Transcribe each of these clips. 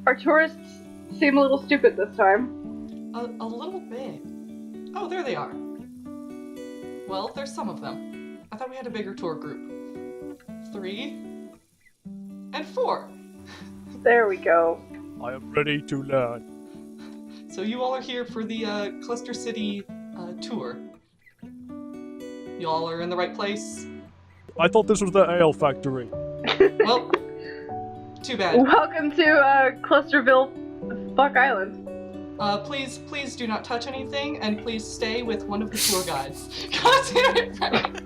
Our tourists seem a little stupid this time. A little bit. Oh, there they are. Well, there's some of them. I thought we had a bigger tour group. 3 and 4. There we go. I am ready to learn. So you all are here for the Cluster City tour. Y'all are in the right place? I thought this was the ale factory. Well, too bad. Welcome to Clusterville, Fuck Island. Please do not touch anything, and please stay with one of the tour guides. God damn it, Frank!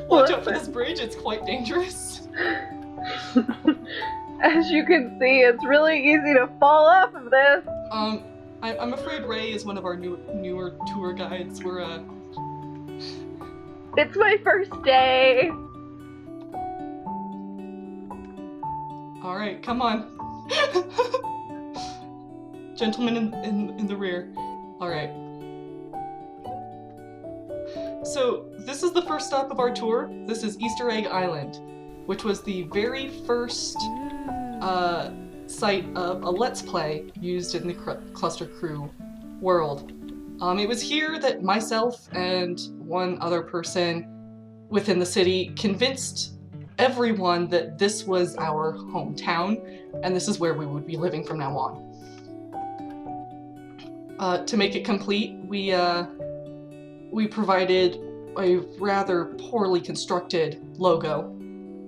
Watch out for this bridge, it's quite dangerous. As you can see, it's really easy to fall off of this. I'm afraid Ray is one of our newer tour guides. We're, It's my first day. Alright, come on. Gentlemen in the rear. Alright. So, this is the first stop of our tour. This is Easter Egg Island, which was the very first site of a Let's Play used in the Cluster Crew world. It was here that myself and one other person within the city convinced everyone that this was our hometown, and this is where we would be living from now on. To make it complete, we provided a rather poorly constructed logo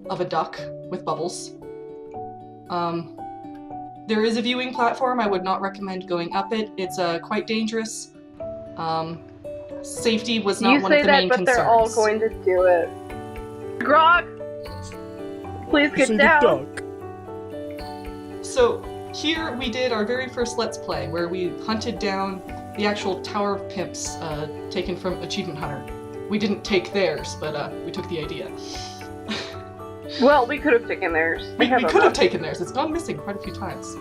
of a duck with bubbles. There is a viewing platform. I would not recommend going up it. It's quite dangerous. Safety was not one of the main concerns. You say that, but they're all going to do it. Grog! Please get down! So, here we did our very first Let's Play, where we hunted down the actual Tower of Pimps, taken from Achievement Hunter. We didn't take theirs, but we took the idea. Well, we could have taken theirs. We could have taken theirs. It's gone missing quite a few times.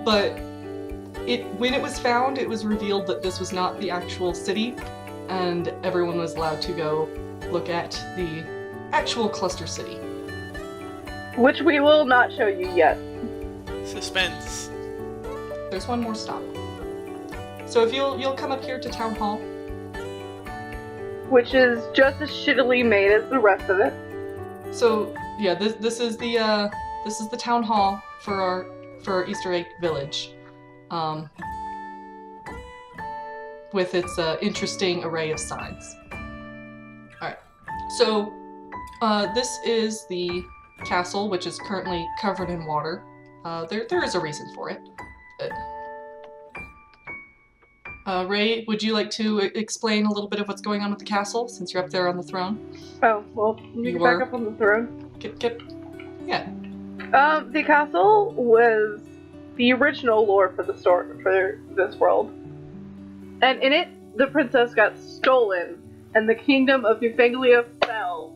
But when it was found, it was revealed that this was not the actual city, and everyone was allowed to go look at the actual Cluster City. Which we will not show you yet. Suspense. There's one more stop. So if you'll come up here to Town Hall. Which is just as shittily made as the rest of it. So yeah, this is the Town Hall for our Easter Egg Village. With its interesting array of signs. Alright, so this is the castle, which is currently covered in water. There is a reason for it. Ray, would you like to explain a little bit of what's going on with the castle, since you're up there on the throne? Oh, well, you can back up on the throne. Yeah. The castle was the original lore for this world. And in it, the princess got stolen, and the kingdom of Newfanglia fell.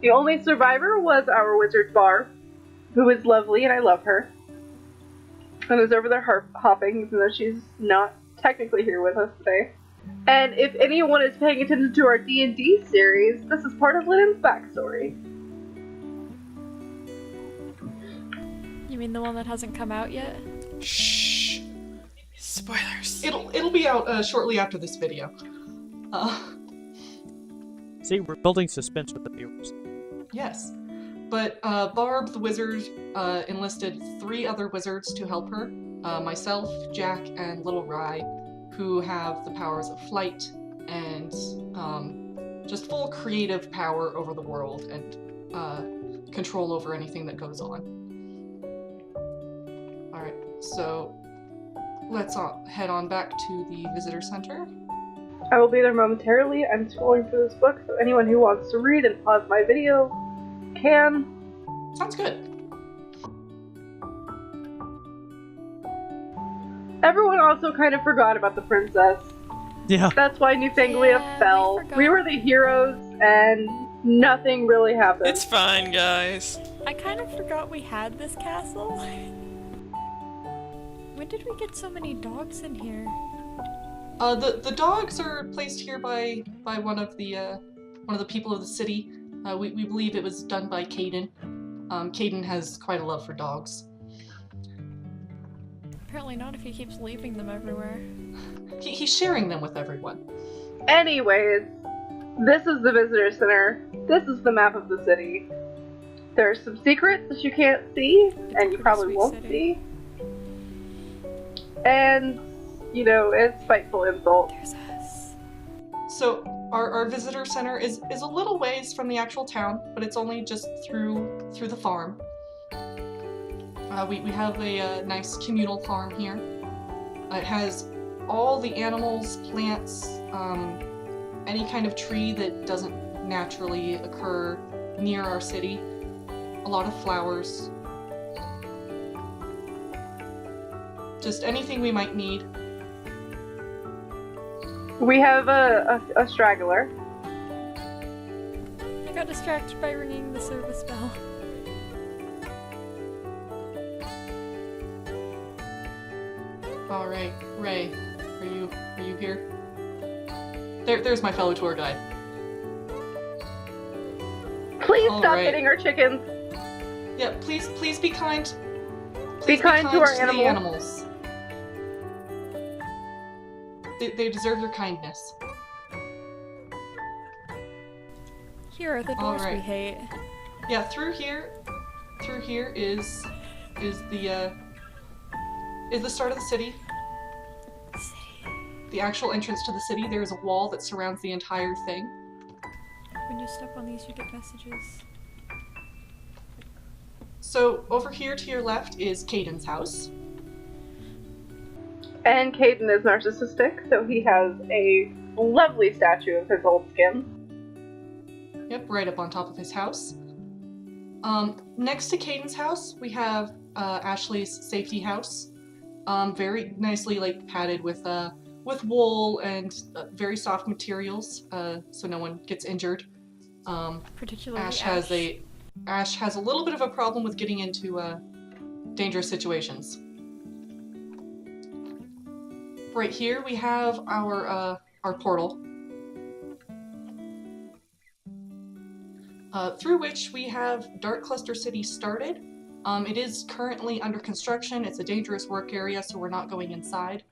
The only survivor was our wizard Barb, who is lovely, and I love her. And is over there hopping, even though she's not technically here with us today. And if anyone is paying attention to our D&D series, this is part of Lynn's backstory. You mean the one that hasn't come out yet? Shh. Spoilers. It'll be out shortly after this video. See, we're building suspense with the viewers. Yes. But Barb the wizard enlisted 3 other wizards to help her. Myself, Jack, and Little Rye, who have the powers of flight and just full creative power over the world and control over anything that goes on. Alright, so let's head on back to the visitor center. I will be there momentarily. I'm scrolling through this book, so anyone who wants to read and pause my video can. Sounds good. Everyone also kind of forgot about the princess. Yeah. That's why Newfanglia Yeah, fell. We were the heroes, and nothing really happened. It's fine, guys. I kind of forgot we had this castle. When did we get so many dogs in here? The dogs are placed here by one of the people of the city. We believe it was done by Caden. Caden has quite a love for dogs. Apparently not if he keeps leaving them everywhere. He's sharing them with everyone. Anyways, this is the visitor center. This is the map of the city. There are some secrets that you can't see, and you probably Sweet won't city. see. And, you know, it's spiteful insult. There's us. So our visitor center is a little ways from the actual town, but it's only just through the farm. We have a nice communal farm here. It has all the animals, plants, any kind of tree that doesn't naturally occur near our city. A lot of flowers. Just anything we might need. We have a straggler. I got distracted by ringing the service bell. All right, Ray, are you here? There's my fellow tour guide. Please All stop right. hitting our chickens. Yeah, please be kind. Be Please kind to our the animals. animals. They deserve your kindness. Here are the All doors we right. hate. Yeah, through here is the start of the city. The actual entrance to the city. There is a wall that surrounds the entire thing. When you step on these, you get messages. So over here to your left is Caden's house. And Caden is narcissistic, so he has a lovely statue of his old skin. Yep, right up on top of his house. Next to Caden's house, we have Ashley's safety house. Very nicely padded with wool and very soft materials, so no one gets injured. Particularly Ash has a little bit of a problem with getting into dangerous situations. Right here we have our portal, through which we have Dark Cluster City started. It is currently under construction. It's a dangerous work area, so we're not going inside.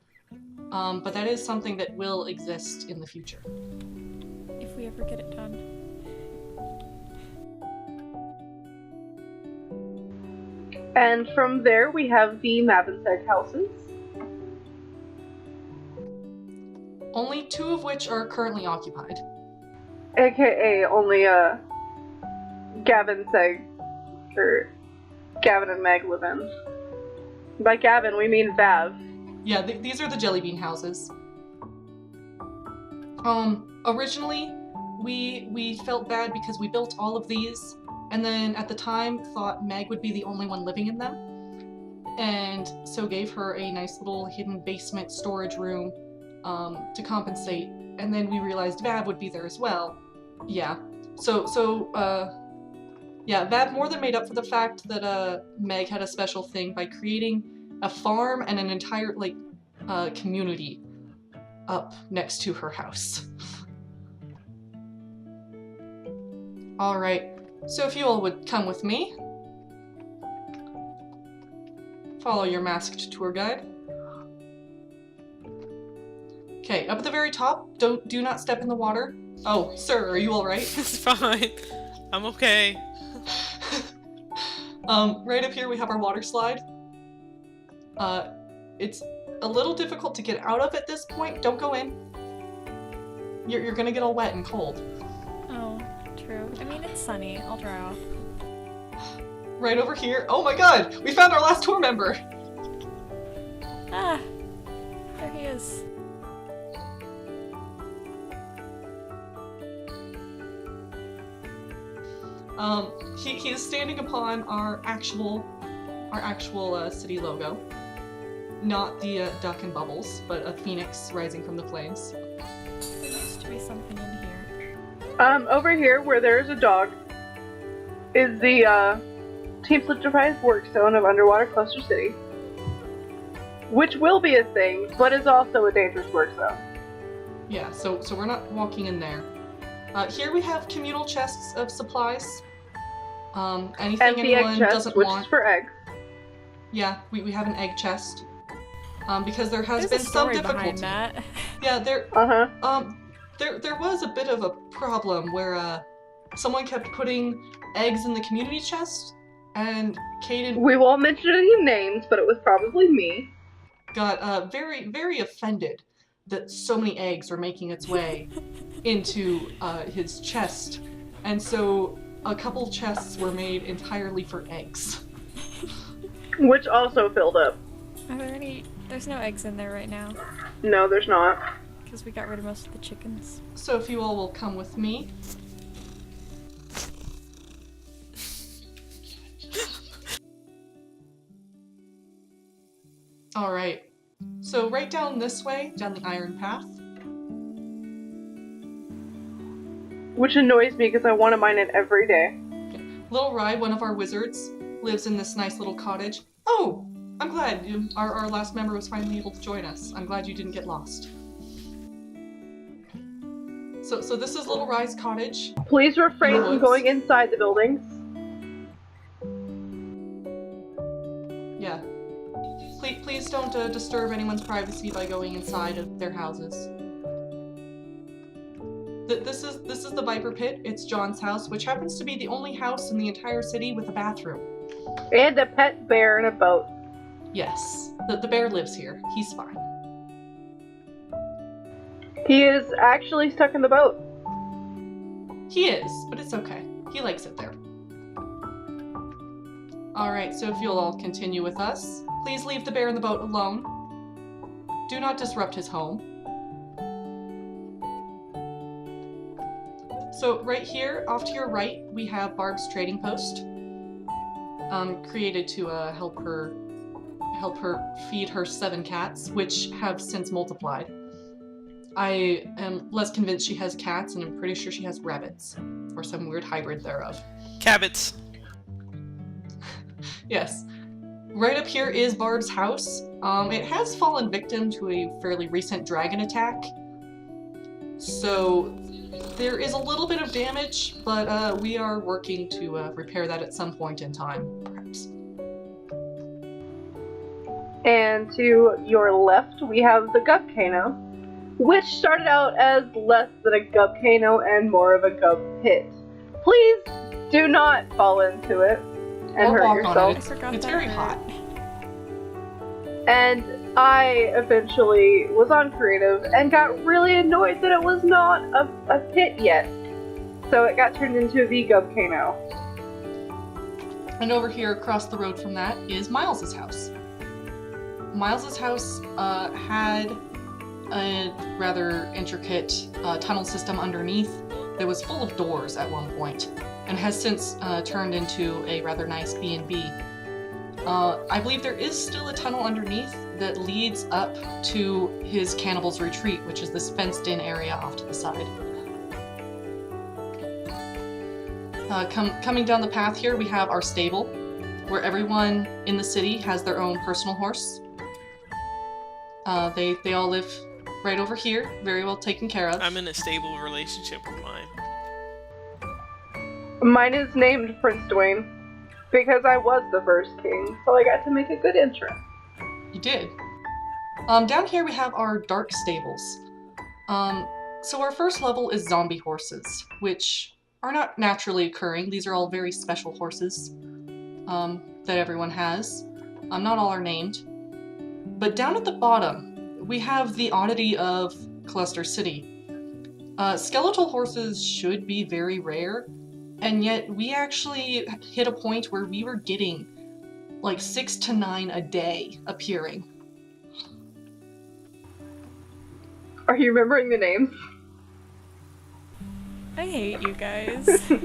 But that is something that will exist in the future. if we ever get it done. And from there we have the Mavenseg houses. Only 2 of which are currently occupied. AKA only Gavin Seg, or Gavin and Meg live in. By Gavin we mean Vav. Yeah, these are the Jellybean houses. Originally, we felt bad because we built all of these, and then at the time thought Meg would be the only one living in them, and so gave her a nice little hidden basement storage room to compensate, and then we realized Vav would be there as well. Yeah. Yeah, Vav more than made up for the fact that Meg had a special thing by creating a farm and an entire community up next to her house. Alright, so if you all would come with me. Follow your masked tour guide. Okay, up at the very top, do not step in the water. Oh, sir, are you alright? It's fine. I'm okay. Right up here we have our water slide. It's a little difficult to get out of at this point. Don't go in. You're gonna get all wet and cold. Oh, true. I mean, it's sunny. I'll dry off. Right over here. Oh my god! We found our last tour member! Ah! There he is. He is standing upon our actual city logo. Not the duck and bubbles, but a phoenix rising from the flames. There used to be something in here. Over here where there's a dog is the Team Enterprise work zone of Underwater Cluster City, which will be a thing, but is also a dangerous work zone. Yeah, so we're not walking in there. Here we have communal chests of supplies. Anything And the egg anyone chest, doesn't which want. is for eggs. Yeah, we have an egg chest. because there has There's been a some story difficulty. behind that. Yeah, there Uh-huh. there was a bit of a problem where someone kept putting eggs in the community chest, and Caden We won't mention any names, but it was probably me. got very, very offended that so many eggs were making its way into his chest, and so a couple chests were made entirely for eggs. Which also filled up. Are there any? There's no eggs in there right now No, there's not. because we got rid of most of the chickens. So if you all will come with me. Alright, so right down this way, down the iron path. Which annoys me because I want to mine it every day. Little Rye, one of our wizards, lives in this nice little cottage. Oh! I'm glad our last member was finally able to join us. I'm glad you didn't get lost. So this is Little Rye's cottage. Please refrain In the from woods. going inside the buildings. Yeah. Please don't disturb anyone's privacy by going inside of their houses. This is the Viper Pit. It's John's house, which happens to be the only house in the entire city with a bathroom. And a pet bear and a boat. Yes, the bear lives here. He's fine. He is actually stuck in the boat. He is, but it's okay. He likes it there. Alright, so if you'll all continue with us, please leave the bear in the boat alone. Do not disrupt his home. So right here, off to your right, we have Barb's trading post. Created to help her feed her 7 cats, which have since multiplied. I am less convinced she has cats, and I'm pretty sure she has rabbits, or some weird hybrid thereof. Cabbits. Yes. Right up here is Barb's house. It has fallen victim to a fairly recent dragon attack, so there is a little bit of damage, but we are working to repair that at some point in time, perhaps. And to your left, we have the Gubcano, which started out as less than a Gubcano and more of a Gub pit. Please do not fall into it and Or hurt walk on yourself. it. I forgot It's that very hurt. hot. And I eventually was on creative and got really annoyed that it was not a pit yet. So it got turned into the Gubcano. And over here across the road from that is Miles's house. Miles's house had a rather intricate tunnel system underneath that was full of doors at one point, and has since turned into a rather nice B&B. I believe there is still a tunnel underneath that leads up to his Cannibal's Retreat, which is this fenced-in area off to the side. Coming down the path here, we have our stable, where everyone in the city has their own personal horse. They all live right over here, very well taken care of. I'm in a stable relationship with mine. Mine is named Prince Dwayne because I was the first king, so I got to make a good entrance. You did. Down here we have our dark stables. So our first level is zombie horses, which are not naturally occurring. These are all very special horses that everyone has. Not all are named. But down at the bottom, we have the oddity of Cluster City. Skeletal horses should be very rare, and yet we actually hit a point where we were getting like 6 to 9 a day appearing. Are you remembering the names? I hate you guys. All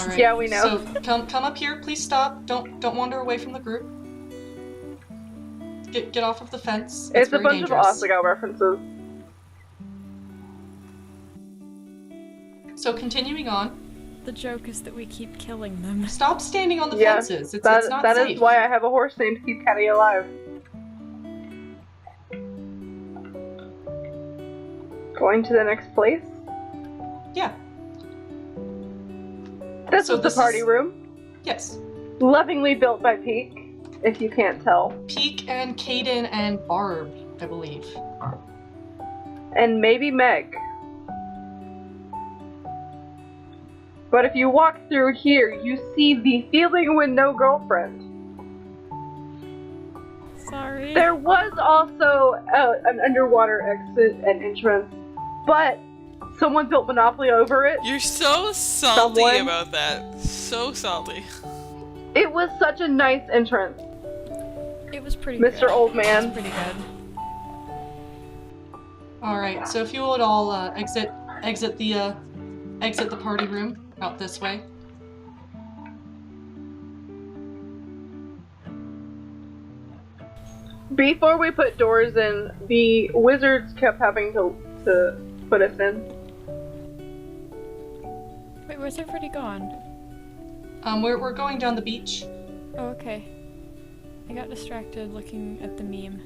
right. Yeah, we know. So come up here. Please stop. Don't wander away from the group. Get off of the fence. It's a very bunch dangerous. of Ostagal references. So continuing on. The joke is that we keep killing them. Stop standing on the Yeah, fences. It's not That safe. is why I have a horse named Keep Caddy alive. Going to the next place? Yeah. This So is the this party is- room, Yes. lovingly built by Peak. if you can't tell. Peek and Caden and Barb, I believe. And maybe Meg. But if you walk through here, you see the feeling with no girlfriend. Sorry. There was also an underwater exit and entrance, but someone built Monopoly over it. You're so salty Someone- about that. So salty. It was such a nice entrance. It was pretty good. Mr. Old It Man. was pretty good. Alright, so if you would all exit the party room out this way. Before we put doors in, the wizards kept having to put us in. Wait, where's everybody gone? We're going down the beach. Oh, okay. I got distracted looking at the meme.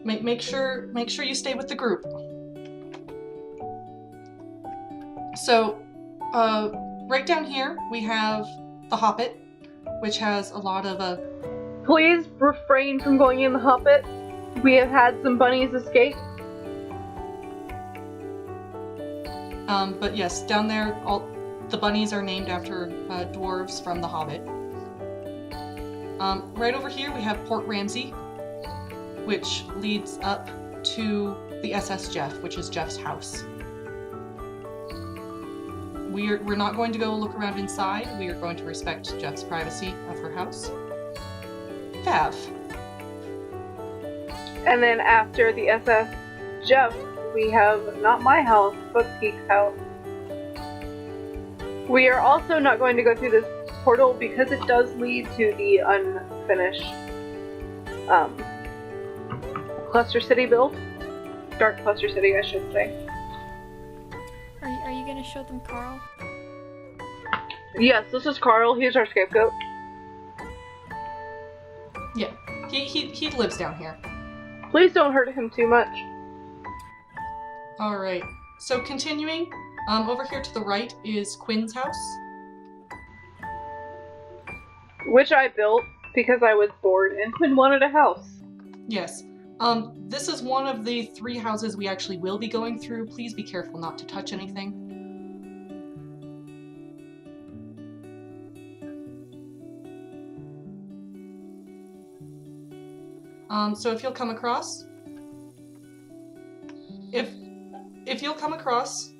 Make sure you stay with the group. So, right down here we have the Hoppit, which has a lot of Please refrain from going in the Hoppit. We have had some bunnies escape. but yes, down there all the bunnies are named after dwarves from The Hobbit. Right over here we have Port Ramsey, which leads up to the SS Jeff, which is Jeff's house. We're not going to go look around inside. We are going to respect Jeff's privacy of her house. Fav. And then after the SS Jeff, we have not my house, but Peek's house. We are also not going to go through this portal because it does lead to the unfinished Cluster City build. Dark Cluster City, I should say. Are you gonna show them Carl? Yes, this is Carl. He's our scapegoat. Yeah, he lives down here. Please don't hurt him too much. All right. So continuing, over here to the right is Quinn's house. Which I built because I was bored and Quinn wanted a house. Yes. This is one of the 3 houses we actually will be going through. Please be careful not to touch anything. So if you'll come across, if you'll come across,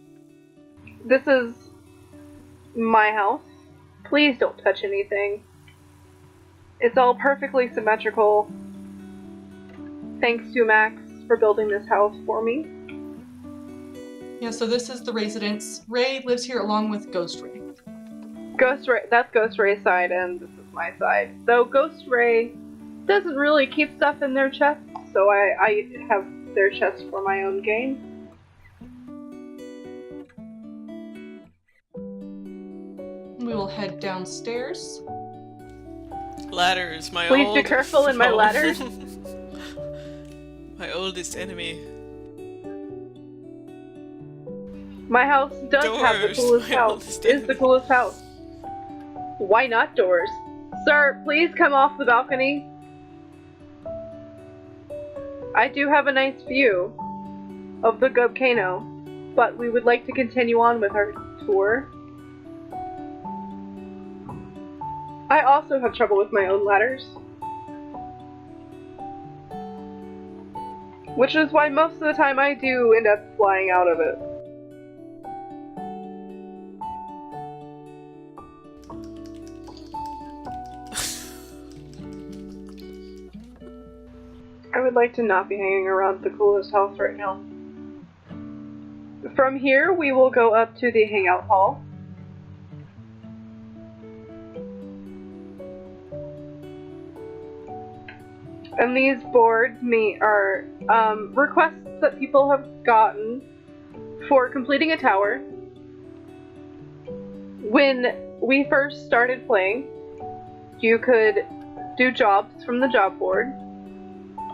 This is my house. Please don't touch anything. It's all perfectly symmetrical. Thanks to Max for building this house for me. yeah. So this is the residence. Ray lives here along with Ghost Ray. That's Ghost Ray's side, and this is my side. Though Ghost Ray doesn't really keep stuff in their chest, so I have their chest for my own gain. We will head downstairs. Ladders, my Please old be careful in my foe. ladders. My oldest enemy. My house does have the Doors, coolest my house. oldest Is the enemy. coolest house. Why not doors? Sir, please come off the balcony. I do have a nice view of the volcano, but we would like to continue on with our tour. I also have trouble with my own ladders. Which is why most of the time I do end up flying out of it. I would like to not be hanging around the coolest house right now. From here, we will go up to the hangout hall. And these boards are requests that people have gotten for completing a tower. When we first started playing, you could do jobs from the job board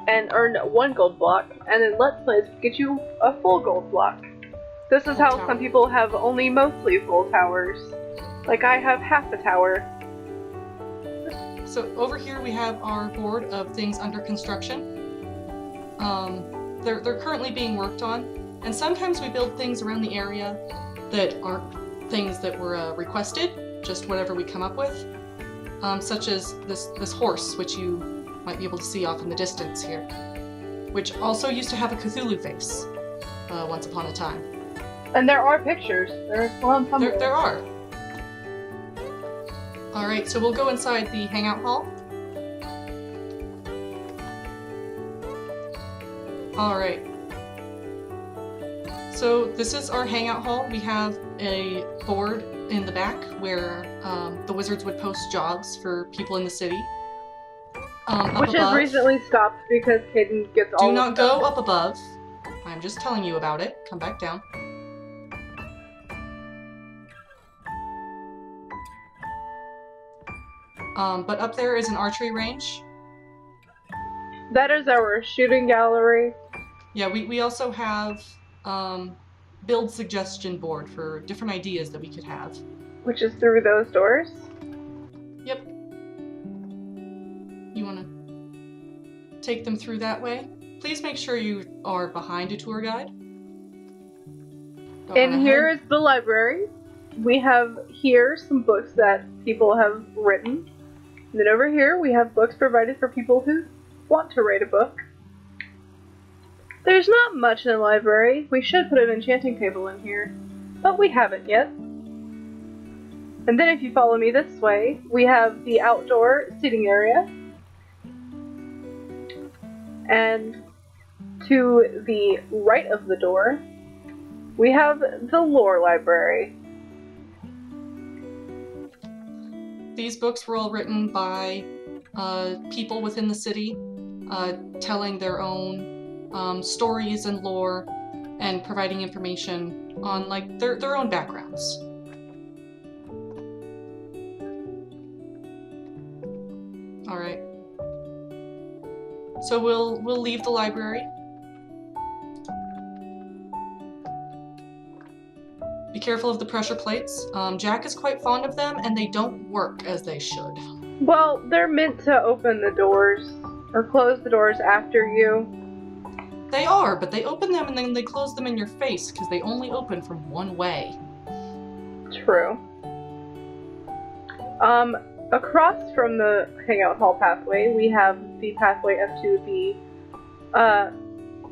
and earn 1 gold block, and then Let's Plays get you a full gold block. This is how some people have only mostly full towers. Like I have half a tower. So over here we have our board of things under construction. They're currently being worked on, and sometimes we build things around the area that aren't things that were requested, just whatever we come up with. Such as this horse, which you might be able to see off in the distance here, which also used to have a Cthulhu face once upon a time. And there are pictures. There's one somewhere. There are. Alright, so we'll go inside the hangout hall. Alright. So this is our hangout hall. We have a board in the back where the wizards would post jobs for people in the city. Which has recently stopped because Caden gets all Do not go up above. I'm just telling you about it. Come back down. But up there is an archery range. That is our shooting gallery. Yeah, we also have build suggestion board for different ideas that we could have. Which is through those doors. Yep. You want to take them through that way? Please make sure you are behind a tour guide. And here is the library. We have here some books that people have written. And then over here we have books provided for people who want to write a book. There's not much in the library. We should put an enchanting table in here, but we haven't yet. And then if you follow me this way, we have the outdoor seating area. And to the right of the door, we have the lore library. These books were all written by people within the city, telling their own stories and lore, and providing information on like their own backgrounds. All right. So we'll leave the library. Be careful of the pressure plates. Jack is quite fond of them, and they don't work as they should. Well, they're meant to open the doors, or close the doors after you. They are, but they open them and then they close them in your face, because they only open from one way. True. Across from the hangout hall pathway, we have the pathway up to the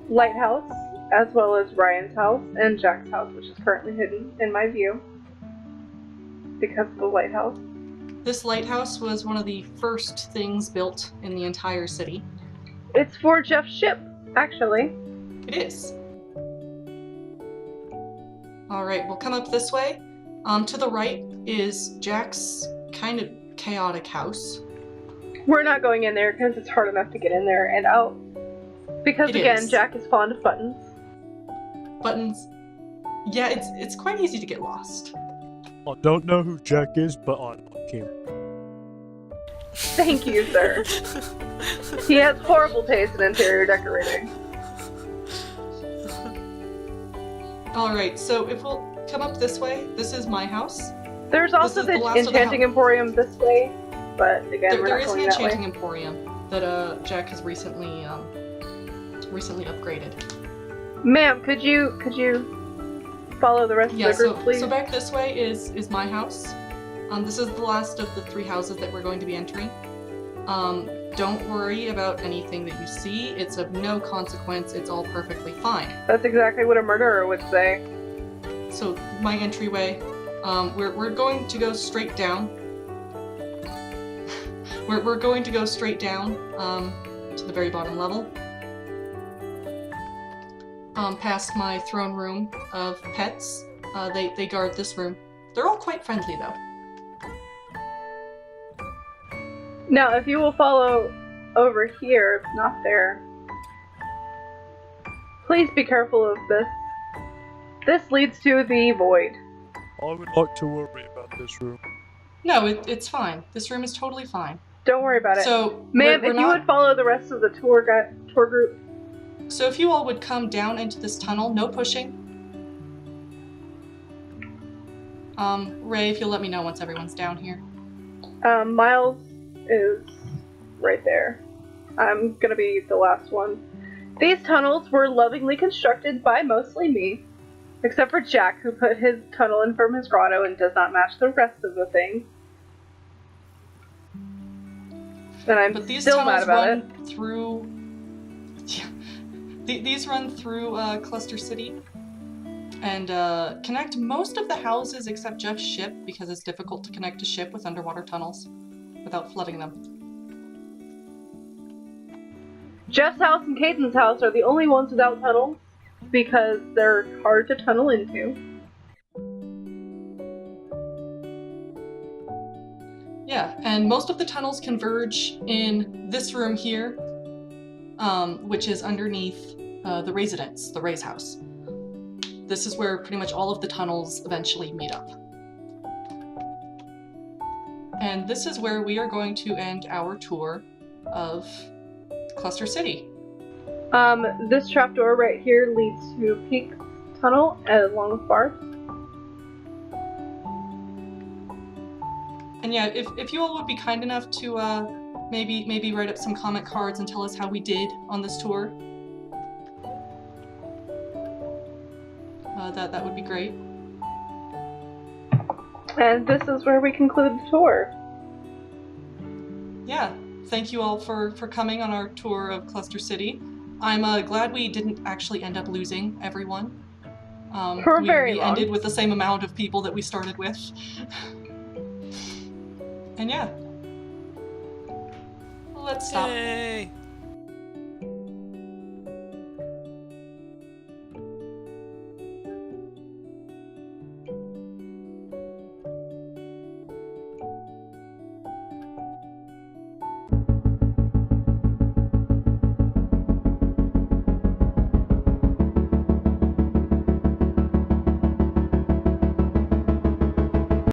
lighthouse, as well as Ryan's house and Jack's house, which is currently hidden in my view because of the lighthouse. This lighthouse was one of the first things built in the entire city. It's for Jeff's ship, actually. It is. Alright, we'll come up this way. To the right is Jack's kind of chaotic house. We're not going in there because it's hard enough to get in there and out. Because It again, is. Jack is fond of buttons. Buttons. Yeah, it's quite easy to get lost. I don't know who Jack is, but I like him. Thank you, sir. He has horrible taste in interior decorating. Alright, so if we'll come up this way, this is my house. There's also is the this last of the enchanting emporium this way, but again, There we're not is an going that way. enchanting emporium that Jack has recently upgraded. Ma'am, could you follow the rest Yeah, of the group, please? so back this way is my house. This is the last of the 3 houses that we're going to be entering. Don't worry about anything that you see. It's of no consequence. It's all perfectly fine. That's exactly what a murderer would say. So my entryway, we're going to go straight down. we're going to go straight down to the very bottom level. Past my throne room of pets. They guard this room. They're all quite friendly though. Now, if you will follow over here, it's not there. Please be careful of this. This leads to the void. I would like to worry about this room. No, it's fine. This room is totally fine. Don't worry about it. So, Ma'am, we're if you not- would follow the rest of the tour group. So if you all would come down into this tunnel, no pushing. Ray, if you'll let me know once everyone's down here. Miles, is right there. I'm gonna be the last one. These tunnels were lovingly constructed by mostly me, except for Jack, who put his tunnel in from his grotto and does not match the rest of the thing. And I'm But these still tunnels mad about it. run through. Yeah. These run through Cluster City and connect most of the houses except Jeff's ship because it's difficult to connect a ship with underwater tunnels without flooding them. Jeff's house and Caden's house are the only ones without tunnels because they're hard to tunnel into. Yeah, and most of the tunnels converge in this room here, which is underneath the residence, the Ray's house. This is where pretty much all of the tunnels eventually meet up. And this is where we are going to end our tour of Cluster City. This trapdoor right here leads to Peak Tunnel along with Barb's. And yeah, if you all would be kind enough to maybe write up some comment cards and tell us how we did on this tour, that would be great. And this is where we conclude the tour. Yeah, thank you all for coming on our tour of Cluster City. I'm glad we didn't actually end up losing everyone. For very we long. ended with the same amount of people that we started with. And yeah. Let's stop. Yay!